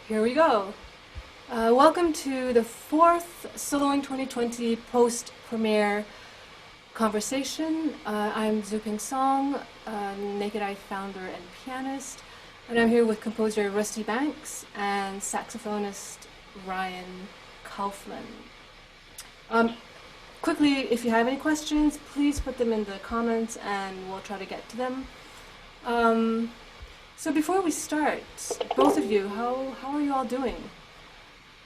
Here we go. Welcome to the fourth Soloing 2020 post-premiere conversation. I'm Zuping Song, NakedEye founder and pianist, and I'm here with composer Rusty Banks and saxophonist Ryan Kauffman. Um, Quickly, if you have any questions, please put them in the comments and we'll try to get to them. Um, so before we start, both of you, how are you all doing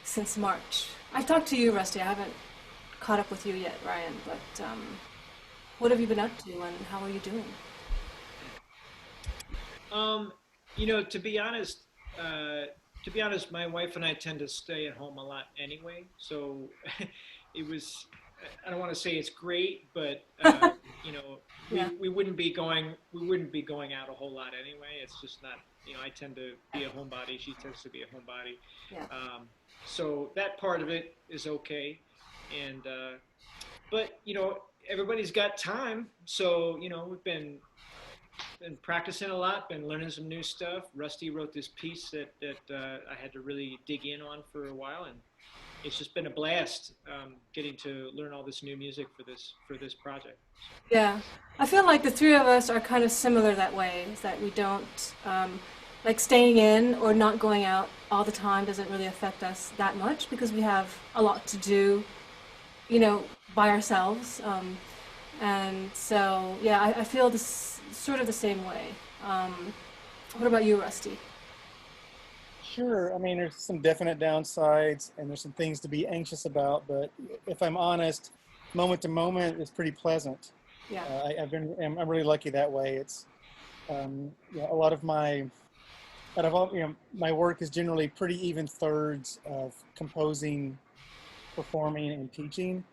since March? I've talked to you, Rusty. I haven't caught up with you yet, Ryan. But what have you been up to, and how are you doing? Um, to be honest, my wife and I tend to stay at home a lot anyway. So it was. I don't want to say it's great, but Yeah. we wouldn't be going out a whole lot anyway. It's just not. I tend to be a homebody. She tends to be a homebody. Yeah. Um, so that part of it is okay, and but everybody's got time. So we've been practicing a lot, been learning some new stuff. Rusty wrote this piece that I had to really dig in on for a while, and it's just been a blast getting to learn all this new music for this project. So. Yeah. I feel like the three of us are kind of similar that way, is that we don't, like staying in or not going out all the time doesn't really affect us that much because we have a lot to do, you know, by ourselves. And so, yeah, I feel this sort of the same way. What about you, Rusty? Sure. I mean, there's some definite downsides and there's some things to be anxious about, but if I'm honest, moment to moment is pretty pleasant. Yeah. I'm really lucky that way. It's, a lot of out of all, my work is generally pretty even thirds of composing, performing, and teaching.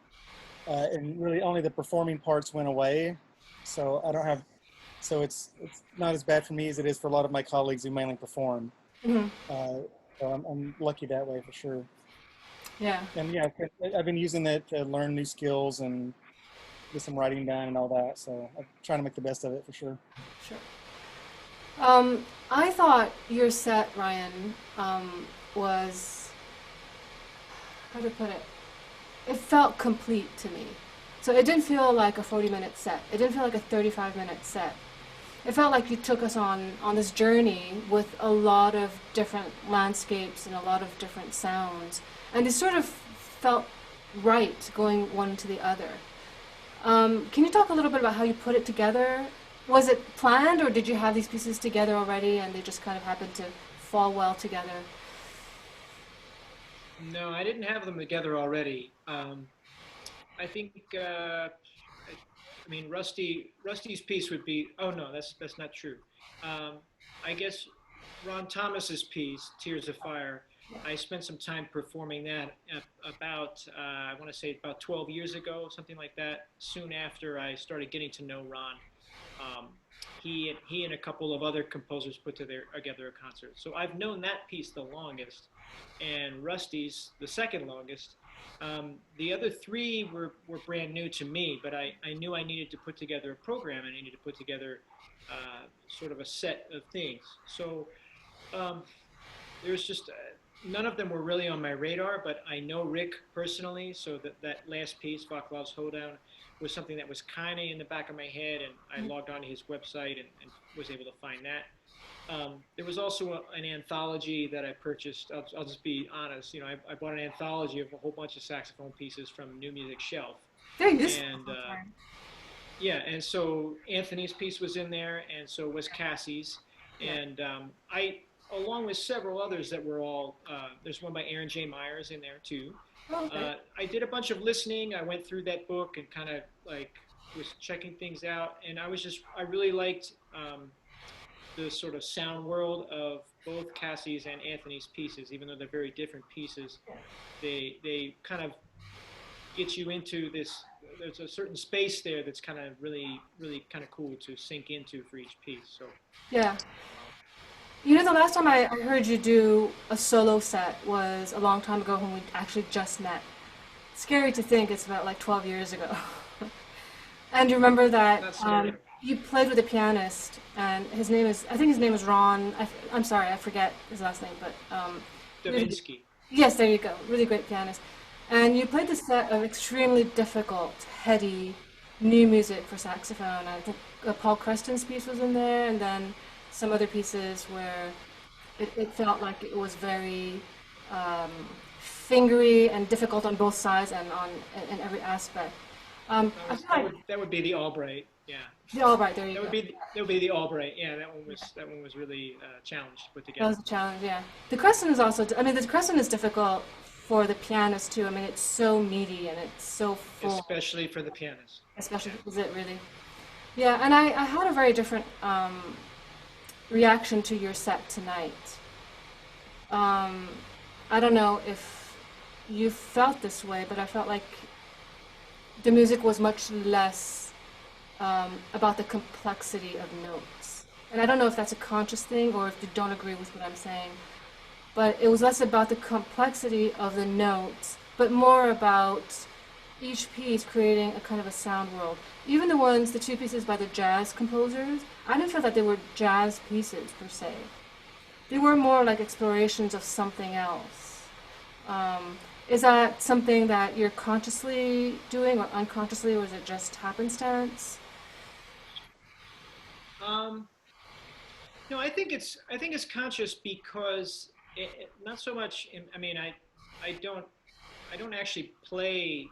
And really only the performing parts went away. So I don't have, so it's not as bad for me as it is for a lot of my colleagues who mainly perform. Hmm. Uh, so I'm lucky that way for sure. Yeah. And yeah, I've been using it to learn new skills and get some writing done and all that. So I'm trying to make the best of it for sure. Sure. I thought your set, Ryan, was, how to put it? It felt complete to me. So it didn't feel like a 40-minute set. It didn't feel like a 35-minute set. It felt like you took us on this journey with a lot of different landscapes and a lot of different sounds. And it sort of felt right going one to the other. Can you talk a little bit about how you put it together? Was it planned, or did you have these pieces together already and they just kind of happened to fall well together? No, I didn't have them together already. I think I mean Rusty's piece would be. Oh no, that's not true. Um, I guess Ron Thomas's piece, Tears of Fire. I spent some time performing that about I want to say about 12 years ago, something like that. Soon after I started getting to know Ron, um, he and a couple of other composers put together a concert. So I've known that piece the longest, and Rusty's the second longest. The other three were brand new to me, but I knew I needed to put together a program. I needed to put together sort of a set of things. So um, there's just none of them were really on my radar, but I know Rick personally, so that last piece, Vaclav's Hoedown, was something that was kind of in the back of my head, and I logged onto his website and was able to find that. There was also an anthology that I purchased. I'll just be honest. I bought an anthology of a whole bunch of saxophone pieces from New Music Shelf, Very useful. and yeah, and so Anthony's piece was in there, and so was Cassie's, Yeah. and along with several others that were all. There's one by Aaron J. Myers in there too. Oh, okay. I did a bunch of listening. I went through that book and kind of like was checking things out, and I really liked the sort of sound world of both Cassie's and Anthony's pieces, even though they're very different pieces. They kind of get you into this. There's a certain space there that's kind of really kind of cool to sink into for each piece. So Yeah. You know, the last time I heard you do a solo set was a long time ago when we actually just met. Scary to think it's about like 12 years ago. And you remember that not scary. you played with a pianist, and I think his name is Ron. I'm sorry, I forget his last name, but Really, Davinsky. yes, there you go. Really great pianist. And you played the set of extremely difficult, heady, new music for saxophone. I think Paul Creston's piece was in there, and then some other pieces where it felt like it was very um, fingery and difficult on both sides and on in every aspect. I feel like That would be the Albright. Yeah, yeah, all right, there you go. that would be the Albright. Yeah, that one was really challenged to put That together. was a challenge, yeah. The Crescent is also, I mean, the Crescent is difficult for the pianist too. I mean, it's so meaty and it's so full, Especially for the pianist. especially, is it really? Yeah, and I had a very different reaction to your set tonight. Um, I don't know if you felt this way, but I felt like the music was much less about the complexity of notes. And I don't know if that's a conscious thing or if you don't agree with what I'm saying, but it was less about the complexity of the notes, but more about each piece creating a kind of a sound world. Even the two pieces by the jazz composers, I didn't feel that they were jazz pieces per se. They were more like explorations of something else. Is that something that you're consciously doing or unconsciously, or is it just happenstance? Um, no, I think it's conscious because not so much. I mean, I don't actually play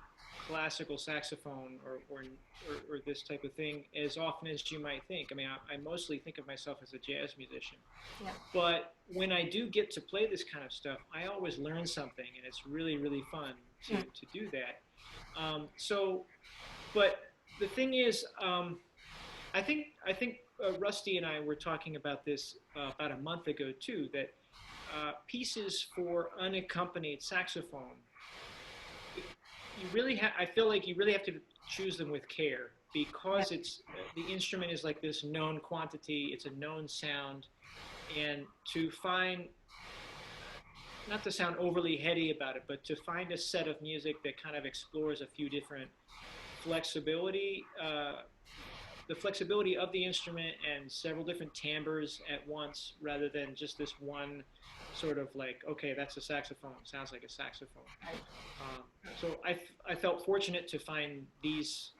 classical saxophone or this type of thing as often as you might think. I mean, I mostly think of myself as a jazz musician. Yeah. But when I do get to play this kind of stuff, I always learn something, and it's really, really fun Mm. to do that. So, but the thing is, I think Rusty and I were talking about this about a month ago too. That pieces for unaccompanied saxophone, you really have. I feel like you really have to choose them with care Yeah. because it's the instrument is like this known quantity. It's a known sound, and to find not to sound overly heady about it, but to find a set of music that kind of explores a few different flexibility, the flexibility of the instrument and several different timbres at once, rather than just this one sort of like, okay, that's a saxophone, sounds like a saxophone. So I felt fortunate to find these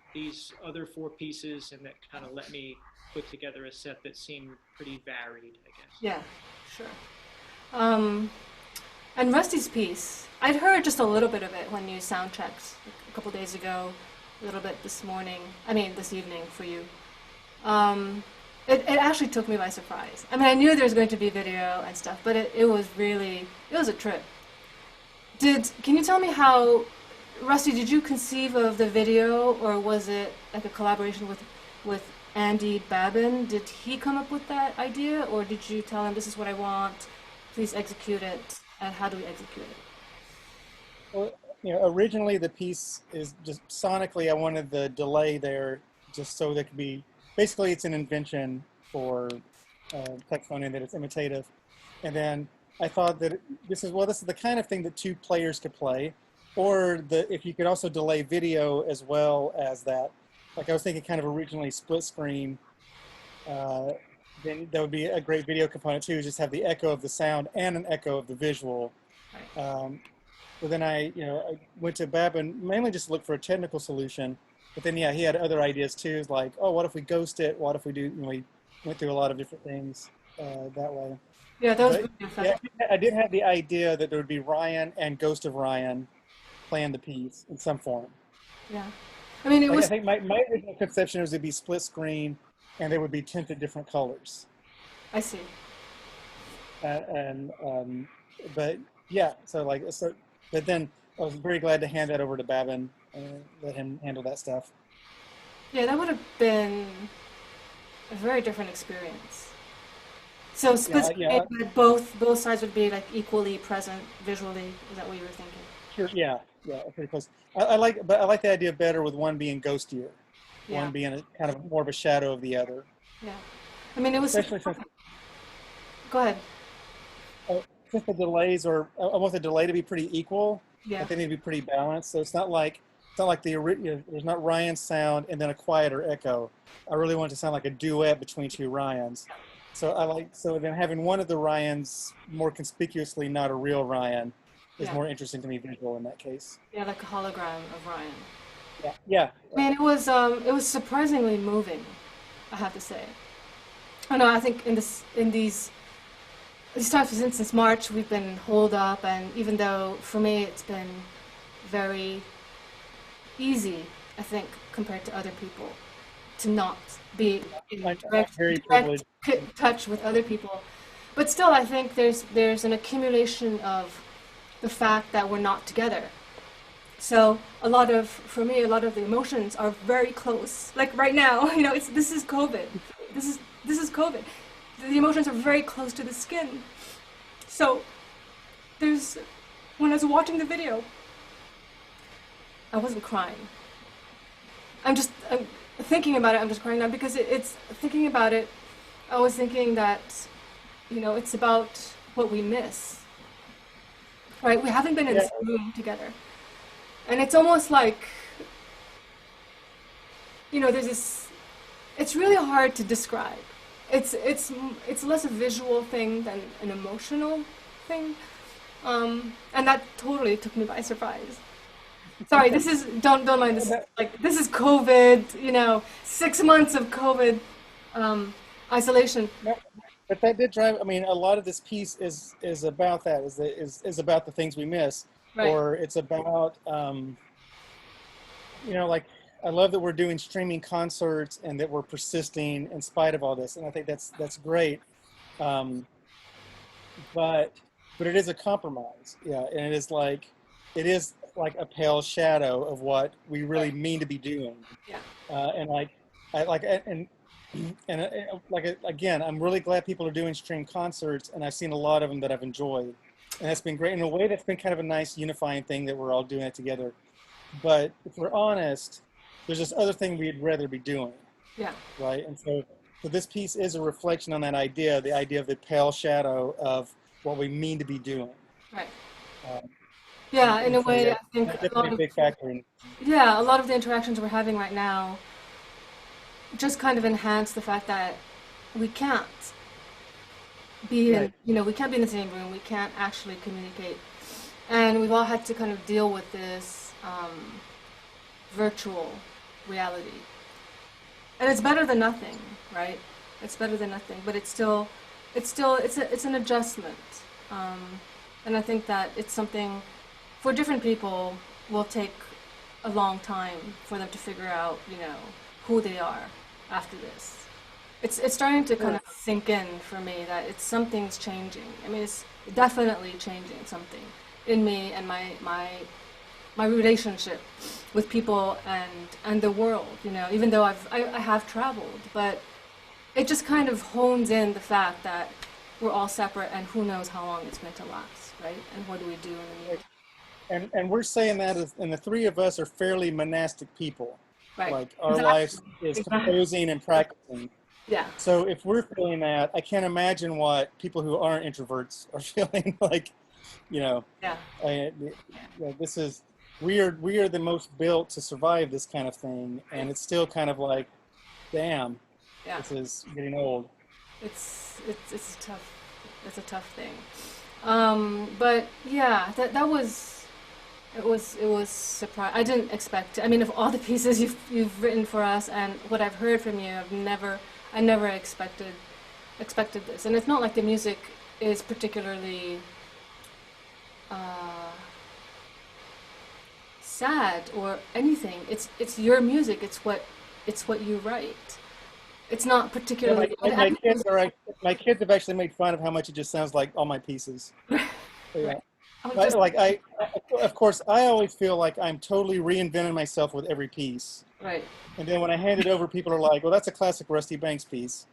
other four pieces, and that kind of let me put together a set that seemed pretty varied, I guess. Yeah, sure. Um, and Rusty's piece, I'd heard just a little bit of it when you sound checked a couple days ago, a little bit this morning, I mean this evening for you. It actually took me by surprise. I mean, I knew there was going to be video and stuff, but it was really, it was a trip. Can you tell me how, Rusty, did you conceive of the video, or was it like a collaboration with Andy Babin? Did he come up with that idea, or did you tell him, this is what I want, please execute it, and how do we execute it? Well, originally the piece is just sonically, I wanted the delay there just so that could be, basically it's an invention for saxophone in that it's imitative. And then I thought that this is the kind of thing that two players could play, or if you could also delay video as well as that. Like I was thinking kind of originally split screen, then that would be a great video component too, just have the echo of the sound and an echo of the visual. Right. But then I went to Babin mainly just to look for a technical solution. But then, yeah, he had other ideas too, like, oh, what if we ghost it? What if we do, we went through a lot of different things that way. Yeah, that was But really yeah, effective. I did have the idea that there would be Ryan and Ghost of Ryan playing the piece in some form. Yeah. I mean, it Like I was, think my original conception was it'd be split screen and they would be tinted different colors. I see. And but yeah, but then I was very glad to hand that over to Babin and let him handle that stuff. Yeah, that would have been a very different experience. So split screen, Yeah, but both sides would be like equally present visually. Is that what you were thinking? sure, yeah, pretty close. I like the idea better with one being ghostier, Yeah, one being a kind of more of a shadow of the other. yeah. I mean, it was. Especially since, Go ahead. since the delays are, I want the delay to be pretty equal, Yeah, but they need to be pretty balanced. So it's not like there's not Ryan's sound and then a quieter echo. I really want it to sound like a duet between two Ryans. So so then having one of the Ryans more conspicuously not a real Ryan is Yeah. more interesting to me visual in that case. Yeah, like a hologram of Ryan. Yeah, yeah, I mean, it was surprisingly moving, I have to say. I know, I think in these times since March, we've been holed up, and even though for me it's been very easy, I think, compared to other people, to not be in I'm direct, very direct privileged. touch with other people. But still, I think there's an accumulation of the fact that we're not together. So for me, a lot of the emotions are very close. Like right now, this is COVID. This is COVID. The emotions are very close to the skin. So when I was watching the video, I wasn't crying. I'm thinking about it. I'm just crying now because it's thinking about it. I was thinking that, it's about what we miss. Right? We haven't been in Yeah, this room together. And it's almost like, there's this, it's really hard to describe. It's less a visual thing than an emotional thing. And that totally took me by surprise. Sorry, don't mind this, like, this is COVID, 6 months of COVID, isolation. but that did drive. I mean, a lot of this piece is about that. Is about the things we miss, Right. or it's about like I love that we're doing streaming concerts and that we're persisting in spite of all this, and I think that's great. Um, but it is a compromise, yeah, and it is like a pale shadow of what we really mean to be doing. Yeah. And I like and again, I'm really glad people are doing stream concerts, and I've seen a lot of them that I've enjoyed, and that's been great in a way. That's been kind of a nice unifying thing that we're all doing it together. But if we're honest, there's this other thing we'd rather be doing, Yeah. right? And so this piece is a reflection on that idea, the idea of the pale shadow of what we mean to be doing. Right. Um, Yeah, in a way, yeah, I think that's definitely a big factor in. yeah, a lot of the interactions we're having right now just kind of enhance the fact that we can't be in, Right. we can't be in the same room. We can't actually communicate, and we've all had to kind of deal with this virtual reality. And it's better than nothing, right? It's better than nothing, but it's an adjustment, and I think that it's something for different people will take a long time for them to figure out, who they are after this. It's starting to kind of sink in for me that something's changing. I mean, it's definitely changing something in me and my relationship with people and the world. Even though I have traveled, but it just kind of hones in the fact that we're all separate, and who knows how long it's meant to last, right? And what do we do in the meantime? And we're saying that and the three of us are fairly monastic people. Right. Like our Exactly. lives is composing and practicing. Yeah. So if we're feeling that, I can't imagine what people who aren't introverts are feeling like. Yeah. This is we are the most built to survive this kind of thing, and it's still kind of like, damn, Yeah. this is getting old. It's a tough thing. But yeah, that was. It was surprise. I didn't expect. I mean, of all the pieces you've written for us and what I've heard from you, I never expected this. And it's not like the music is particularly sad or anything. It's your music. It's what you write. It's not particularly. My kids have actually made fun of how much it just sounds like all my pieces. Yeah. Right. Of course, I always feel like I'm totally reinventing myself with every piece. Right. And then when I hand it over, people are like, "Well, that's a classic Rusty Banks piece."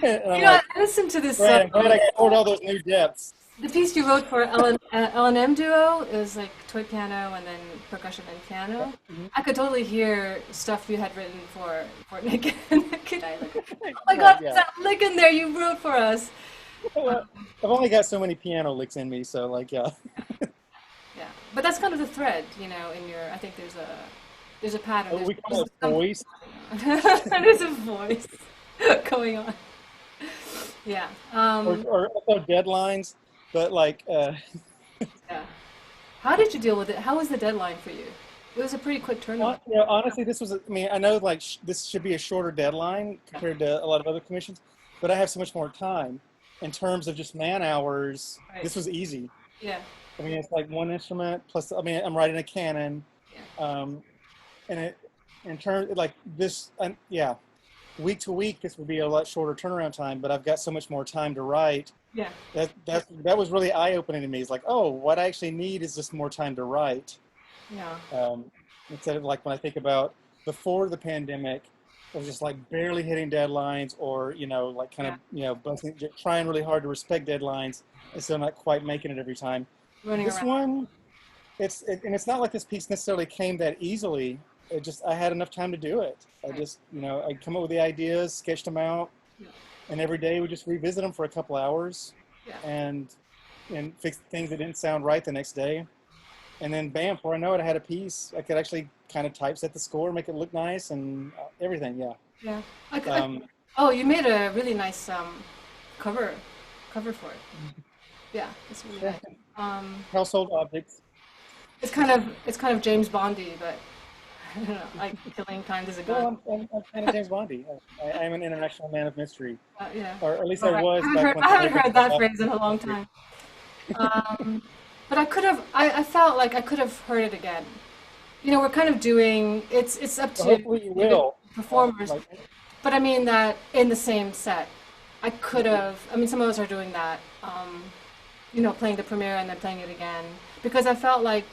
And I'm I listened to this. I'm glad I explored all those new depths. The piece you wrote for L&M Duo is like toy piano and then percussion and piano. Mm-hmm. I could totally hear stuff you had written for NakedEye. Like, oh my God, there's that lick in there you wrote for us. Well, I've only got so many piano licks in me, so like, yeah. Yeah, but that's kind of the thread, in your. I think there's a pattern. We call it voice. There's a voice going on. Yeah. or also deadlines, but like, Yeah. How did you deal with it? How was the deadline for you? It was a pretty quick turnaround. honestly, this was, I mean, I know like this should be a shorter deadline Yeah. compared to a lot of other commissions, but I have so much more time in terms of just man hours. Right. This was easy. Yeah. I mean, it's like one instrument plus, I mean, I'm writing a canon. Yeah. Um, and it, in terms like this, yeah, week to week, this would be a lot shorter turnaround time, but I've got so much more time to write. Yeah. That was really eye opening to me. It's like, oh, what I actually need is just more time to write. Yeah. Um, Instead of like when I think about before the pandemic, I was just like barely hitting deadlines, or like kind of Yeah. trying really hard to respect deadlines, and still not quite making it every time. Running This around. one, and it's not like this piece necessarily came that easily. It just I had enough time to do it. I Right. just I'd come up with the ideas, sketched them out, Yeah. and every day we just revisit them for a couple hours, Yeah. and fix things that didn't sound right the next day. And then bam, before I know it, I had a piece. I could actually kind of typeset the score, make it look nice, and everything. Yeah. Yeah. Um, Oh, you made a really nice cover cover for it. Yeah, it's really yeah. nice. Um, Household objects. it's kind of James Bondy, but I don't know, like killing time is a gun. Well, I'm kind of James Bondy. I am an international man of mystery, Yeah. or at least All I right. was back when I haven't everything heard was that about phrase in a long mystery. time. Um, but I could have. I felt like I could have heard it again. We're kind of doing. It's up So to hopefully you individual will. performers, Like, but I mean that in the same set, I could have. I mean, some of us are doing that. Playing the premiere and then playing it again because I felt like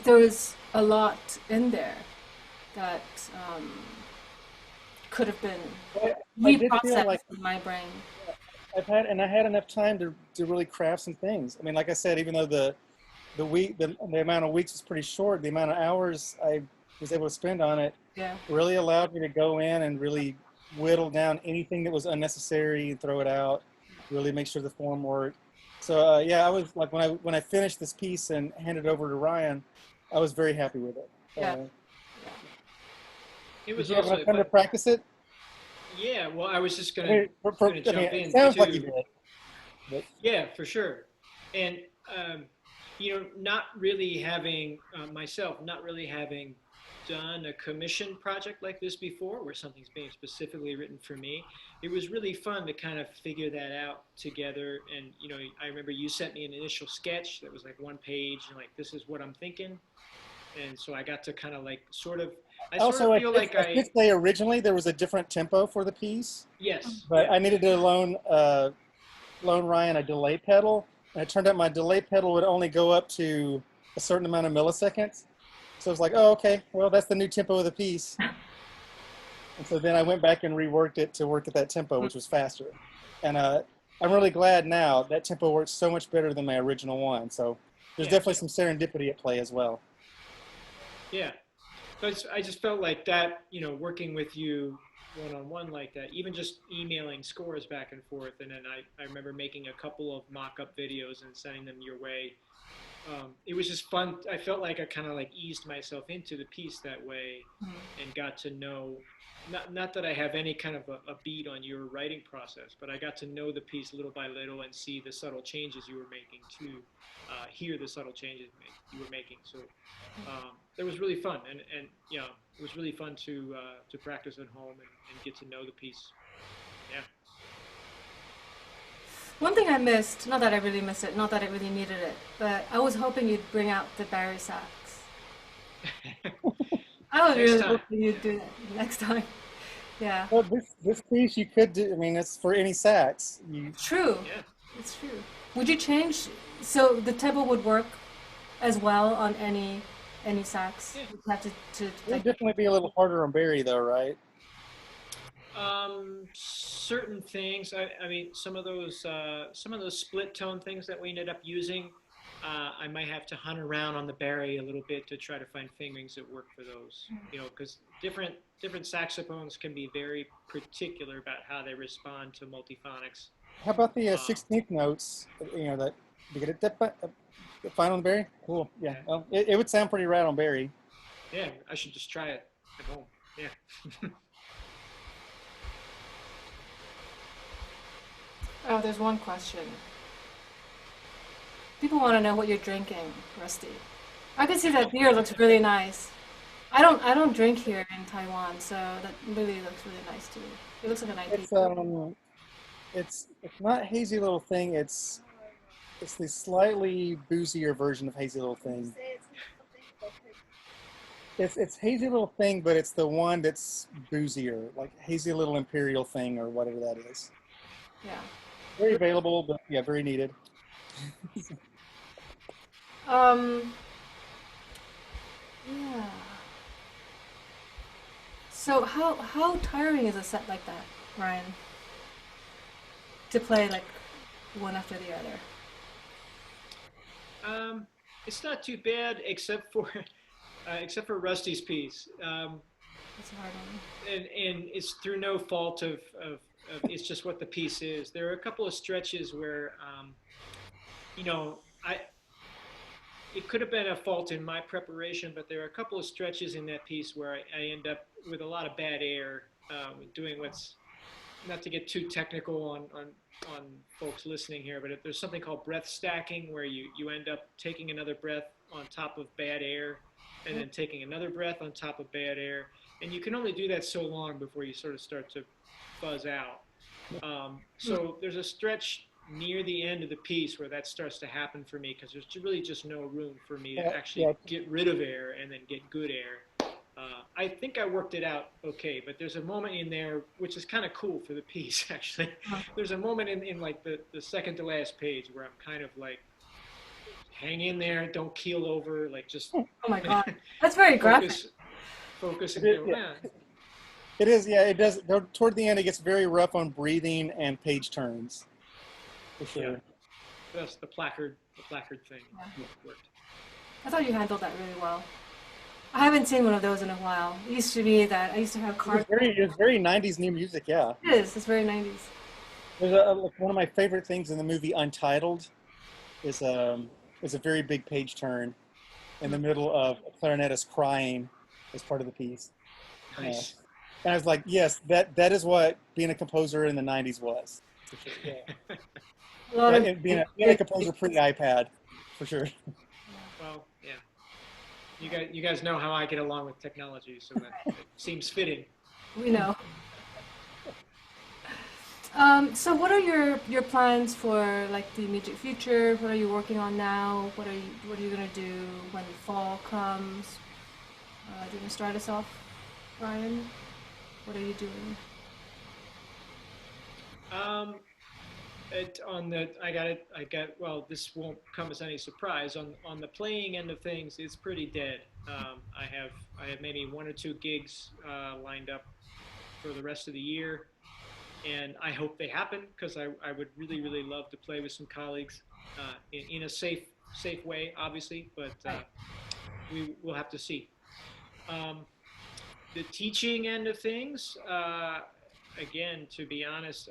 there was a lot in there that could have been I did feel like reprocessed in my brain. I had enough time to really craft some things. I mean, like I said, even though the amount of weeks was pretty short, the amount of hours I was able to spend on it Yeah. really allowed me to go in and really whittle down anything that was unnecessary and throw it out. Really make sure the form worked. So yeah, I was like when I finished this piece and handed it over to Ryan, I was very happy with it. Yeah. It Did was you have also, enough time to but practice it? yeah. Well, I was just I gonna mean, gonna I mean, jump it in sounds like you too. did. But Yeah, for sure. And not really having myself, not really having done a commission project like this before, where something's being specifically written for me, it was really fun to kind of figure that out together. And I remember you sent me an initial sketch that was like one page, and like this is what I'm thinking. And so I got to kind of like I sort of also, feel like I should say originally there was a different tempo for the piece, yes, but yeah, I needed to loan Ryan a delay pedal, and it turned out my delay pedal would only go up to a certain amount of milliseconds. So I was like, oh, okay, well, that's the new tempo of the piece. And so then I went back and reworked it to work at that tempo, which was faster. And I'm really glad now that tempo works so much better than my original one. So there's yeah, definitely some serendipity at play as well. yeah. But I just felt like that, working with you one on one like that, even just emailing scores back and forth. And then I remember making a couple of mock up videos and sending them your way. It was just fun. I felt like I kind of like eased myself into the piece that way and got to know, not that I have any kind of a beat on your writing process, but I got to know the piece little by little and see the subtle changes you were making to hear the subtle changes you were making. So that was really fun, and it was really fun to practice at home and get to know the piece. Yeah. One thing I missed, not that I really missed it, not that I really needed it, but I was hoping you'd bring out the Barry sax. I was Next really time. hoping you'd do that next time. Yeah. Well, this piece you could do. I mean, it's for any sax. True. Yeah. It's true. Would you change so the tempo would work as well on any sax? Yeah. You'd have to It would like definitely be a little harder on Barry, though, right? Certain things. I mean, some of those split tone things that we ended up using. I might have to hunt around on the Barry a little bit to try to find fingerings that work for those. Because different saxophones can be very particular about how they respond to multiphonics. How about the Um, 16th notes? That you get it the final on Barry. Cool. Yeah. yeah, Well, it would sound pretty rad on Barry. yeah. I should just try it at home. Yeah. Oh, there's one question. People want to know what you're drinking, Rusty. I can see that beer looks really nice. I don't drink here in Taiwan, so that really looks really nice too. It looks like an It's IPA. it's not hazy little thing. It's the slightly boozier version of hazy little thing. It's hazy little thing, but it's the one that's boozier, like hazy little imperial thing or whatever that is. Yeah. Very available, but yeah, very needed. Um. Yeah. So how tiring is a set like that, Ryan? To play like one after the other. Um, it's not too bad, except for Rusty's piece, It's a hard one. and it's through no fault of it's just what the piece is. There are a couple of stretches where you know I it could have been a fault in my preparation, but there are a couple of stretches in that piece where I end up with a lot of bad air, doing what's not to get too technical on folks listening here, but if there's something called breath stacking where you end up taking another breath on top of bad air and then taking another breath on top of bad air. And you can only do that so long before you sort of start to fuzz out. Hmm. So there's a stretch near the end of the piece where that starts to happen for me because there's really just no room for me to Yeah, actually get rid of air and then get good air. I think I worked it out okay, but there's a moment in there which is kind of cool for the piece, actually. Oh, There's a moment in like the second to last page where I'm kind of like, hang in there, don't keel over, like just oh my God, that's very graphic. focus, focus, it and is. go, Yeah, man. it is. Yeah, it does. Toward the end, it gets very rough on breathing and page turns, for Yeah, sure. that's the placard thing Yeah. worked. I thought you handled that really well. I haven't seen one of those in a while. It used to be that I used to have cards. It was very '90s new music. Yeah, It is. It's very 90s. there's like one of my favorite things in the movie Untitled is is a very big page turn in the Mm. middle of a clarinetist crying as part of the piece. Uh, Nice. and I was like, yes, that is what being a composer in the '90s was, for sure. Yeah, A lot of being a composer pre iPad, for sure. Well, yeah. You guys know how I get along with technology, so that it seems fitting. we know. So what are your plans for like the immediate future? What are you working on now? What are you gonna do when the fall comes? Do you want to start us off, Ryan? What are you doing? Um, on the I got it. I got well. This won't come as any surprise. On the playing end of things, it's pretty dead. I have maybe one or two gigs lined up for the rest of the year, and I hope they happen because I would really love to play with some colleagues in a safe way, obviously, but Right. we will have to see. Um, the teaching end of things, again, to be honest,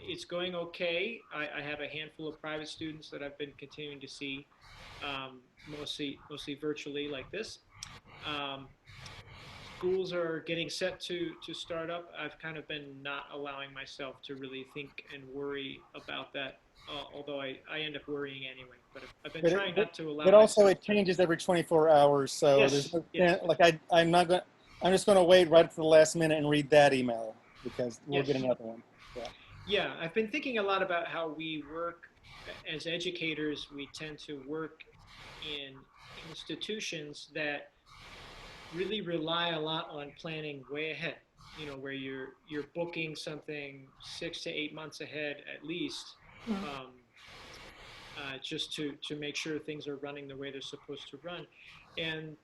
it's going okay. I have a handful of private students that I've been continuing to see, mostly virtually like this. Um, Schools are getting set to start up. I've kind of been not allowing myself to really think and worry about that. Although I end up worrying anyway, but I've been But trying not to allow but also myself it to. changes every 24 hours, so there's Yes, no yes, like I'm not going. I'm just going to wait right up to the last minute and read that email because we'll get yes. another one. Yeah. Yeah, I've been thinking a lot about how we work as educators. We tend to work in institutions that really rely a lot on planning way ahead. You know, where you're booking something 6 to 8 months ahead at least, Mm. um, just to make sure things are running the way they're supposed to run. And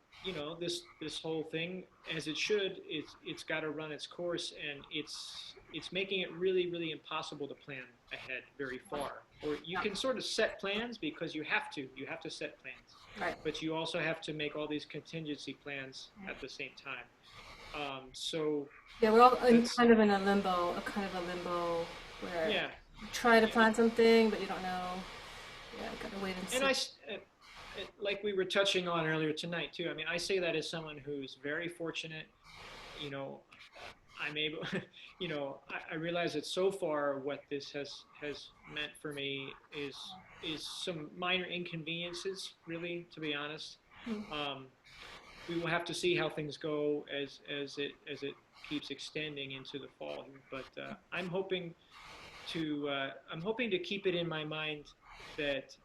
this whole thing, as it should, it's got to run its course, and it's making it really impossible to plan ahead very far. Or you Yeah. can sort of set plans because you have to set plans, Right. but you also have to make all these contingency plans at the same time. So Yeah, we're all that's kind of in a limbo, a kind of a limbo where yeah, you try to yeah. plan something, but you don't know. Yeah, gotta wait and And see. like we were touching on earlier tonight too. I mean, I say that as someone who's very fortunate. You know, I'm able, I realize that so far what this has meant for me is some minor inconveniences, really, to be honest. Mm. We will have to see how things go as it keeps extending into the fall here. But I'm hoping to keep it in my mind that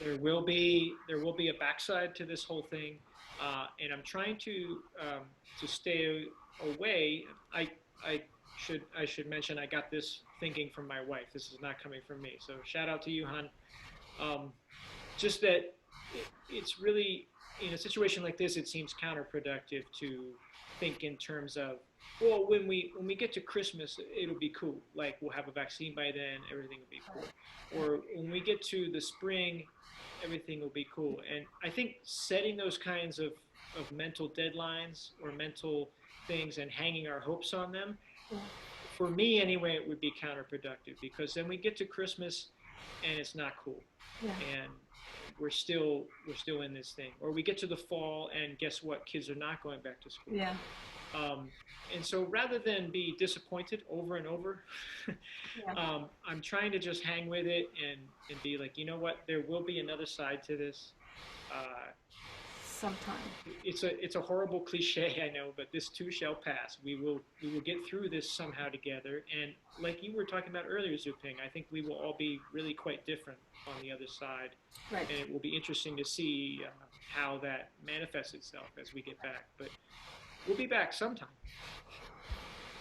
there will be a backside to this whole thing, and I'm trying to stay away. I should mention I got this thinking from my wife. This is not coming from me. So shout out to you, Han. Um, just that it's really, in a situation like this, it seems counterproductive to think in terms of, well, when we get to Christmas, it'll be cool. Like we'll have a vaccine by then, everything will be cool. Or when we get to the spring, everything will be cool. And I think setting those kinds of mental deadlines or mental things and hanging our hopes on them, Yeah. for me anyway, it would be counterproductive because then we get to Christmas and it's not cool. Yeah. And we're still in this thing. Or we get to the fall and guess what? Kids are not going back to school. Yeah. Um, and so rather than be disappointed over and over, Yeah. I'm trying to just hang with it and be like, you know what? There will be another side to this. Uh, Sometime. it's a horrible cliche, I know, but this too shall pass. We will get through this somehow together. And like you were talking about earlier, Zuping, I think we will all be really quite different on the other side, Right. and it will be interesting to see how that manifests itself as we get back. But we'll be back sometime.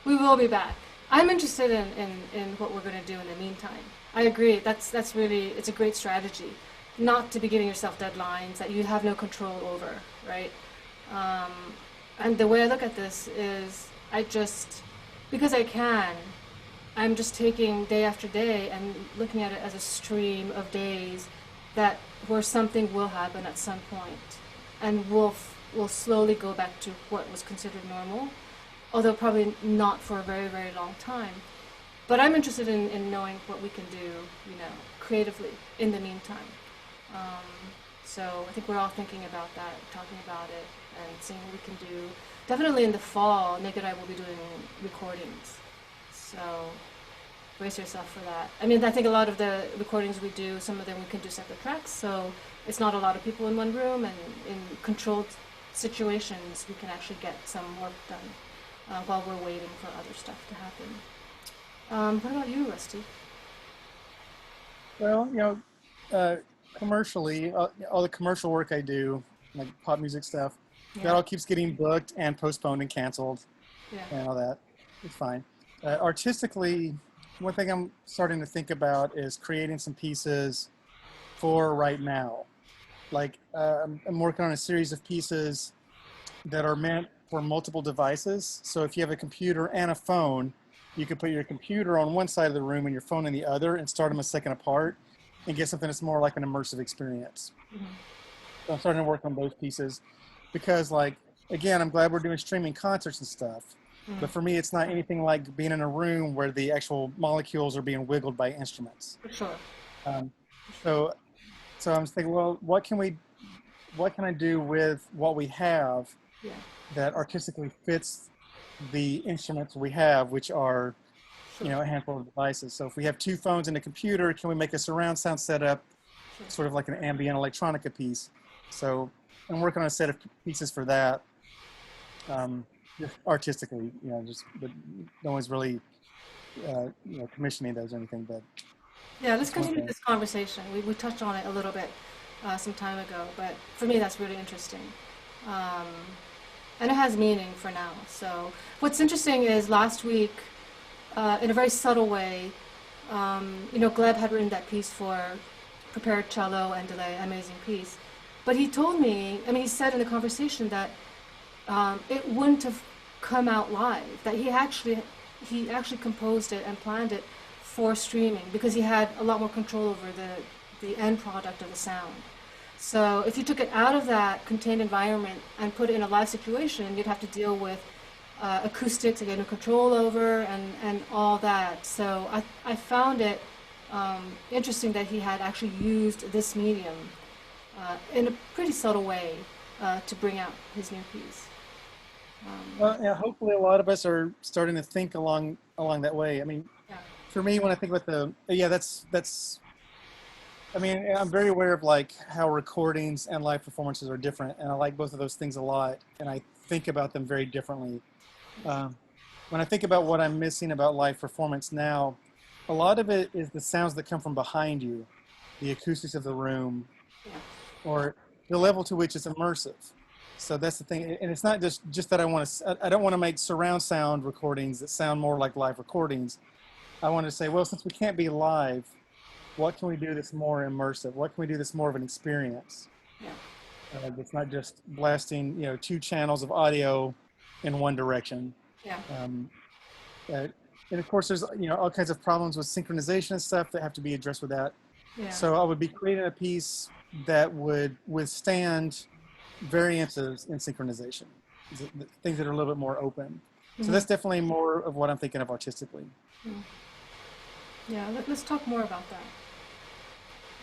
We will be back. I'm interested in what we're going to do in the meantime. I agree. That's really, it's a great strategy. Not to be giving yourself deadlines that you have no control over, right? And the way I look at this is because I can, I'm just taking day after day and looking at it as a stream of days where something will happen at some point, and we'll slowly go back to what was considered normal, although probably not for a very, very long time. But I'm interested in knowing what we can do, creatively in the meantime. So I think we're all thinking about that, talking about it, and seeing what we can do. Definitely in the fall, NakedEye will be doing recordings. So brace yourself for that. I mean, I think a lot of the recordings we do, some of them we can do separate tracks, so it's not a lot of people in one room, and in controlled situations we can actually get some work done while we're waiting for other stuff to happen. What about you, Rusty? Well, commercially, all the commercial work I do, like pop music stuff, that all keeps getting booked and postponed and canceled Yeah. and all that. It's fine. Artistically, one thing I'm starting to think about is creating some pieces for right now. Like I'm working on a series of pieces that are meant for multiple devices. So if you have a computer and a phone, you can put your computer on one side of the room and your phone in the other and start them a second apart and get something that's more like an immersive experience. Mm-hmm. So I'm starting to work on those pieces because, like, again, I'm glad we're doing streaming concerts and stuff. Mm-hmm. But for me, it's not anything like being in a room where the actual molecules are being wiggled by instruments. For sure. So I'm thinking, well, what can I do with what we have that artistically fits the instruments we have, which are, a handful of devices. So if we have two phones and a computer, can we make a surround sound setup, sort of like an ambient electronica piece? So I'm working on a set of pieces for that, artistically, but no one's really, commissioning those or anything. But yeah, let's continue this conversation. We touched on it a little bit some time ago, but for me that's really interesting. And it has meaning for now. So what's interesting is last week, in a very subtle way, Gleb had written that piece for Prepared Cello and Delay, amazing piece. But he told me, he said in the conversation that it wouldn't have come out live, that he actually composed it and planned it for streaming because he had a lot more control over the end product of the sound. So if you took it out of that contained environment and put it in a live situation, you'd have to deal with acoustics to get no control over and all that. So I found it interesting that he had actually used this medium in a pretty subtle way to bring out his new piece. Well, yeah, hopefully a lot of us are starting to think along that way. I mean, Yeah. for me, when I think about that's. I mean, I'm very aware of like how recordings and live performances are different, and I like both of those things a lot, and I think about them very differently. Um, when I think about what I'm missing about live performance now, a lot of it is the sounds that come from behind you, the acoustics of the room, Yeah. or the level to which it's immersive. So that's the thing, and it's not just that I don't want to make surround sound recordings that sound more like live recordings. I want to say, well, since we can't be live, what can we do that's more immersive? What can we do that's more of an experience? Yeah. It's not just blasting, two channels of audio in one direction. Yeah. Um, and of course, there's all kinds of problems with synchronization and stuff that have to be addressed with that. Yeah. So I would be creating a piece that would withstand variances in synchronization, things that are a little bit more open. So that's definitely more of what I'm thinking of artistically. Yeah, let's talk more about that.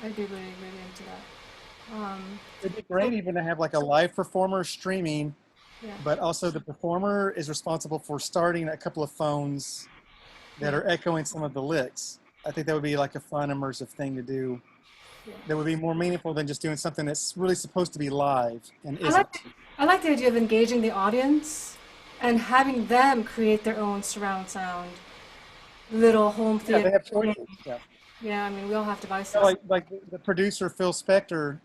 I'd be really, really into that. It'd be great even to have like a live performer streaming, Yeah. but also the performer is responsible for starting a couple of phones that are echoing some of the licks. I think that would be like a fun, immersive thing to do. Yeah. That would be more meaningful than just doing something that's really supposed to be live and I isn't. like the idea of engaging the audience and having them create their own surround sound, little home Yeah, theater. they have choices. Yeah. Yeah, I mean, we all have devices. Like the producer Phil Spector,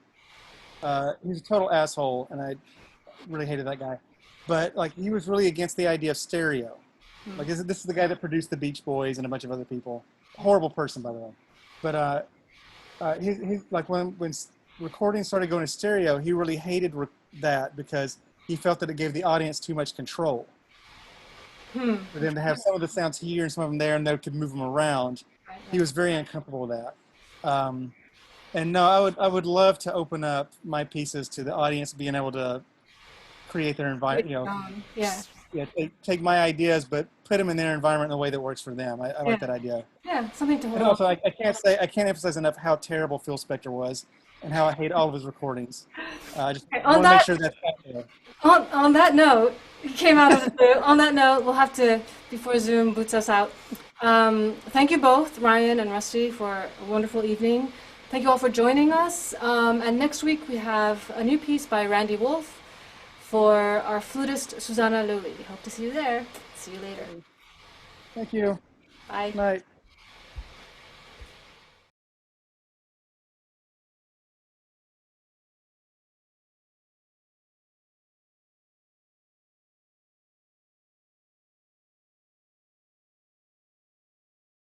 he's a total asshole, and I really hated that guy. But like he was really against the idea of stereo. Like this is the guy that produced the Beach Boys and a bunch of other people. Horrible person, by the way. But he like when recording started going to stereo, he really hated that because he felt that it gave the audience too much control. For them to have some of the sounds here and some of them there, and they could move them around. He was very uncomfortable with that. And no, I would love to open up my pieces to the audience being able to create their environment. Yeah. Take my ideas, but put them in their environment in a way that works for them. I like that idea. Yeah, something to hold And on. also, I can't emphasize enough how terrible Phil Spector was and how I hate all of his recordings. I just want to make sure that's out there. On that note, he came out of the blue. On that note, we'll have to, before Zoom boots us out, thank you both, Ryan and Rusty, for a wonderful evening. Thank you all for joining us. And next week we have a new piece by Randy Wolf for our flutist, Susanna Louie. Hope to see you there. See you later. Thank you. Bye. Night.